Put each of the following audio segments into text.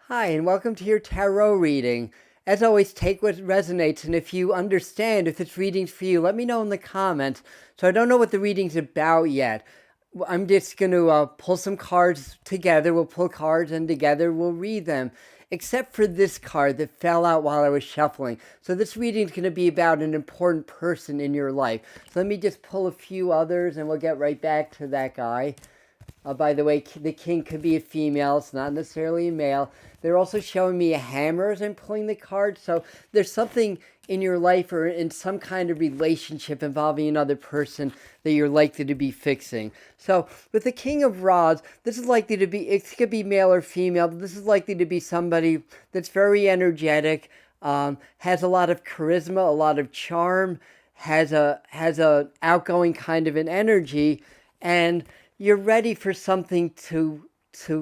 Hi, and welcome to your tarot reading. As always, take what resonates, and if you understand, if this reading's for you, let me know in the comments. So I don't know what the reading's about yet. I'm just going to pull some cards together. We'll pull cards, and together we'll read them. Except for this card that fell out while I was shuffling. So this reading's going to be about an important person in your life. So let me just pull a few others, and we'll get right back to that guy. By the way, the king could be a female. It's not necessarily a male. They're also showing me a hammer as I'm pulling the card. So there's something in your life or in some kind of relationship involving another person that you're likely to be fixing. So with the King of Rods, this is likely to be, it could be male or female, but this is likely to be somebody that's very energetic, has a lot of charisma, a lot of charm, has a outgoing kind of an energy, and you're ready for something to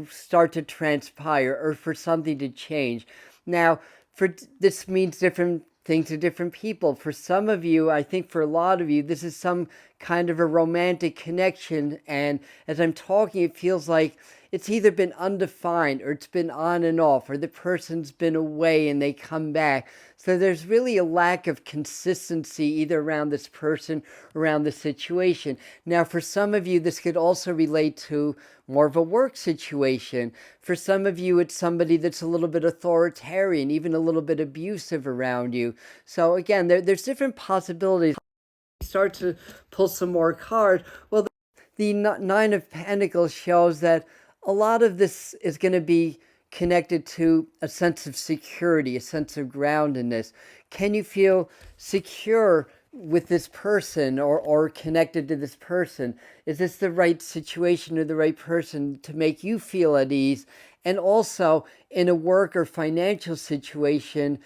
start to transpire or for something to change. Now, for this means different things to different people. For some of you, I think for a lot of you, this is some kind of a romantic connection. And as I'm talking, it feels like it's either been undefined or it's been on and off, or the person's been away and they come back. So there's really a lack of consistency either around this person, around the situation. Now, for some of you, this could also relate to more of a work situation. For some of you, it's somebody that's a little bit authoritarian, even a little bit abusive around you. So again, there's different possibilities. Start to pull some more cards. Well, the Nine of Pentacles shows that a lot of this is going to be connected to a sense of security, a sense of groundedness. Can you feel secure with this person or connected to this person? Is this the right situation or the right person to make you feel at ease? And also in a work or financial situation,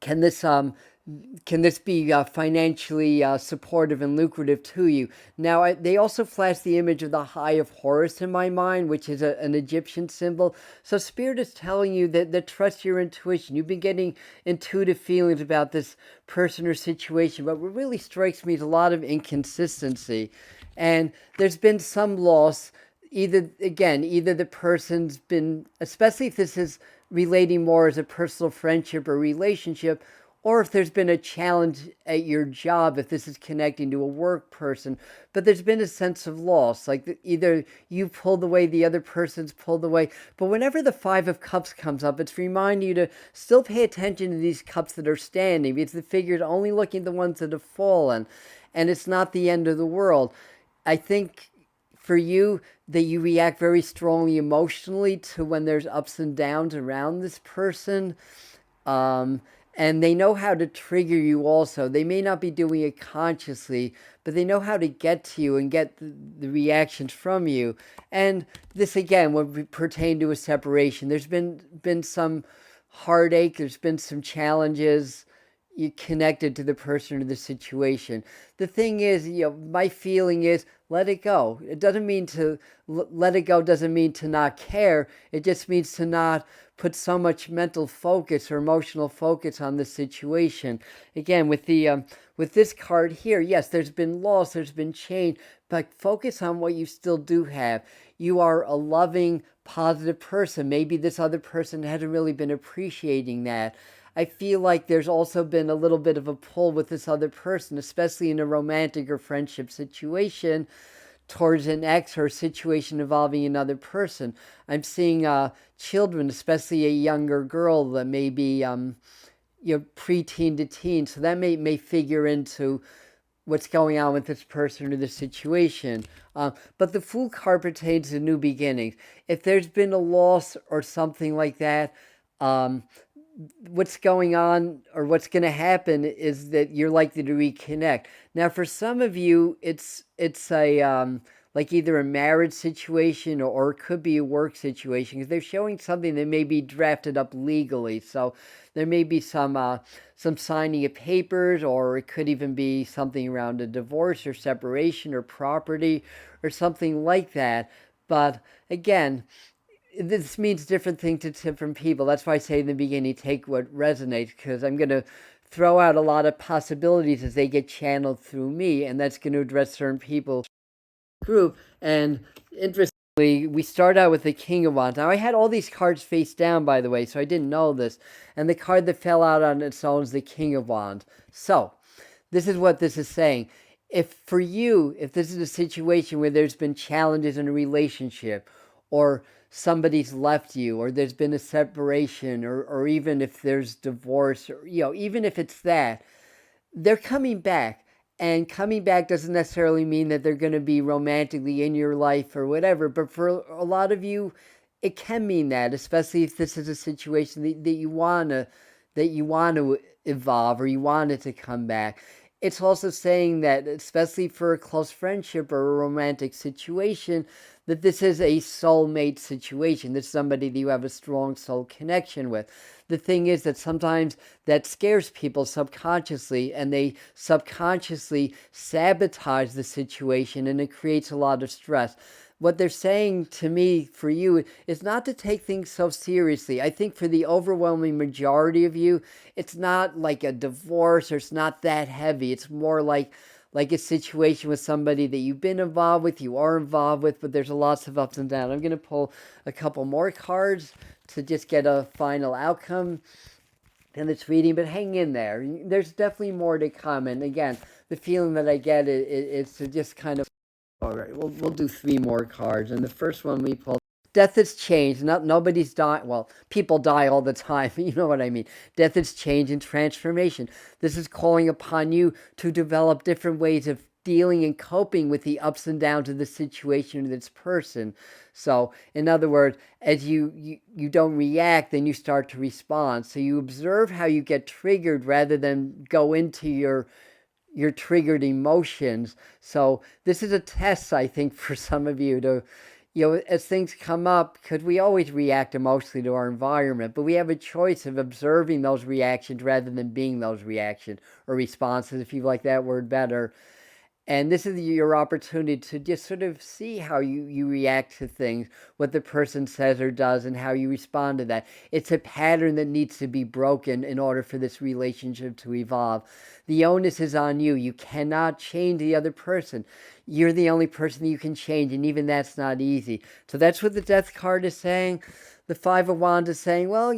can this be financially supportive and lucrative to you? Now, they also flash the image of the Eye of Horus in my mind, which is an Egyptian symbol. So Spirit is telling you that trust your intuition. You've been getting intuitive feelings about this person or situation, but what really strikes me is a lot of inconsistency. And there's been some loss. Either the person's been, especially if this is relating more as a personal friendship or relationship, or if there's been a challenge at your job, if this is connecting to a work person, but there's been a sense of loss, like either you pulled away, the other person's pulled away. But whenever the Five of Cups comes up, it's reminding you to still pay attention to these cups that are standing, because the figure's only looking at the ones that have fallen, and it's not the end of the world. I think for you that you react very strongly emotionally to when there's ups and downs around this person. Um, and they know how to trigger you also. They may not be doing it consciously, but they know how to get to you and get the reactions from you. And this, again, would pertain to a separation. There's been some heartache, there's been some challenges, you connected to the person or the situation. The thing is, my feeling is let it go. It doesn't mean to let it go, doesn't mean to not care. It just means to not put so much mental focus or emotional focus on the situation. Again, with this card here, yes, there's been loss, there's been change, but focus on what you still do have. You are a loving, positive person. Maybe this other person hasn't really been appreciating that. I feel like there's also been a little bit of a pull with this other person, especially in a romantic or friendship situation, towards an ex or a situation involving another person. I'm seeing children, especially a younger girl that may be preteen to teen, so that may figure into what's going on with this person or the situation. But the Fool card pertains to new beginnings. If there's been a loss or something like that, um, what's going on or what's going to happen is that you're likely to reconnect. Now, for some of you, it's a like either a marriage situation or it could be a work situation, because they're showing something that may be drafted up legally. So there may be some signing of papers, or it could even be something around a divorce or separation or property or something like that. But again, this means different things to different people. That's why I say in the beginning, take what resonates, because I'm going to throw out a lot of possibilities as they get channeled through me, and that's going to address certain people group. And interesting. We start out with the King of Wands. Now, I had all these cards face down, by the way, so I didn't know this. And the card that fell out on its own is the King of Wands. So, this is what this is saying. If for you, if this is a situation where there's been challenges in a relationship, or somebody's left you, or there's been a separation, or even if there's divorce, or, even if it's that, they're coming back. And coming back doesn't necessarily mean that they're going to be romantically in your life or whatever. But for a lot of you, it can mean that, especially if this is a situation that you want to evolve, or you want it to come back. It's also saying that, especially for a close friendship or a romantic situation, that this is a soulmate situation. This is somebody that you have a strong soul connection with. The thing is that sometimes that scares people subconsciously, and they subconsciously sabotage the situation, and it creates a lot of stress. What they're saying to me for you is not to take things so seriously. I think for the overwhelming majority of you, it's not like a divorce, or it's not that heavy. It's more like a situation with somebody that you've been involved with, you are involved with, but there's lots of ups and downs. I'm going to pull a couple more cards to just get a final outcome in this reading, but hang in there. There's definitely more to come. And again, the feeling that I get is to just kind of, all right, we'll do 3 more cards. And the first one we pulled, death is change. Nobody's dying. Well, people die all the time. You know what I mean. Death is change and transformation. This is calling upon you to develop different ways of dealing and coping with the ups and downs of the situation of this person. So, in other words, as you don't react, then you start to respond. So you observe how you get triggered rather than go into your triggered emotions. So this is a test, I think, for some of you to, as things come up, because we always react emotionally to our environment, but we have a choice of observing those reactions rather than being those reactions or responses, if you like that word better. And this is your opportunity to just sort of see how you react to things, what the person says or does, and how you respond to that. It's a pattern that needs to be broken in order for this relationship to evolve. The onus is on you. You cannot change the other person. You're the only person that you can change, and even that's not easy. So that's what the Death card is saying. The Five of Wands is saying, well,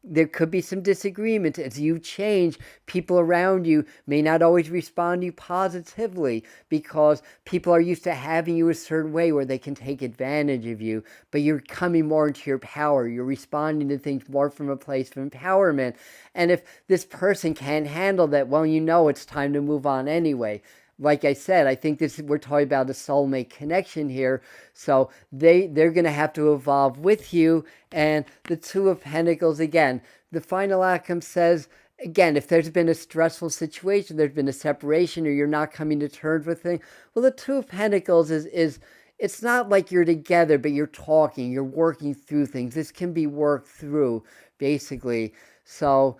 there could be some disagreement. As you change, people around you may not always respond to you positively, because people are used to having you a certain way where they can take advantage of you, but you're coming more into your power. You're responding to things more from a place of empowerment. And if this person can't handle that, well, it's time to move on anyway. Like I said, I think we're talking about a soulmate connection here. So they're going to have to evolve with you. And the Two of Pentacles, again, the final outcome says, again, if there's been a stressful situation, there's been a separation, or you're not coming to terms with things, well, the Two of Pentacles is it's not like you're together, but you're talking, you're working through things. This can be worked through, basically. So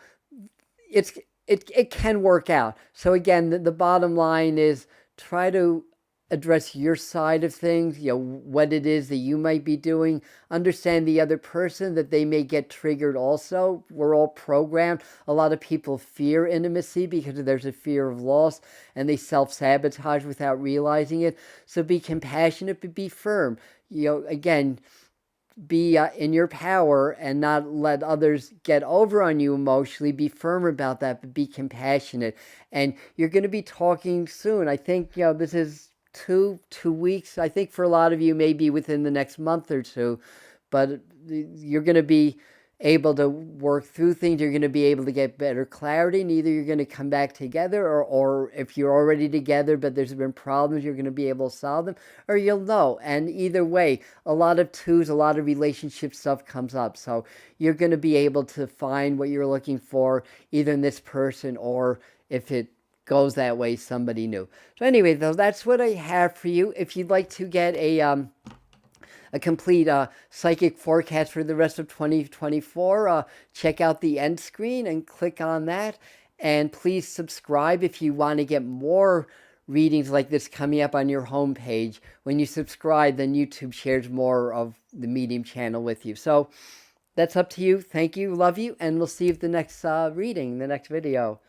it can work out. So again, the bottom line is try to address your side of things, what it is that you might be doing. Understand the other person, that they may get triggered also. We're all programmed. A lot of people fear intimacy because there's a fear of loss, and they self-sabotage without realizing it. So be compassionate, but be firm. Again, be in your power and not let others get over on you emotionally. Be firm about that, but be compassionate. And you're going to be talking soon. I think, this is two weeks. I think for a lot of you, maybe within the next month or two, but you're going to be able to work through things. You're going to be able to get better clarity, and either you're going to come back together, or if you're already together but there's been problems, you're going to be able to solve them, or you'll know. And either way, a lot of relationship stuff comes up, so you're going to be able to find what you're looking for, either in this person, or if it goes that way, somebody new. So anyway, though, that's what I have for you. If you'd like to get a complete psychic forecast for the rest of 2024, check out the end screen and click on that. And please subscribe if you want to get more readings like this coming up on your homepage. When you subscribe, then YouTube shares more of the Medium channel with you. So that's up to you. Thank you. Love you. And we'll see you at the next reading, the next video.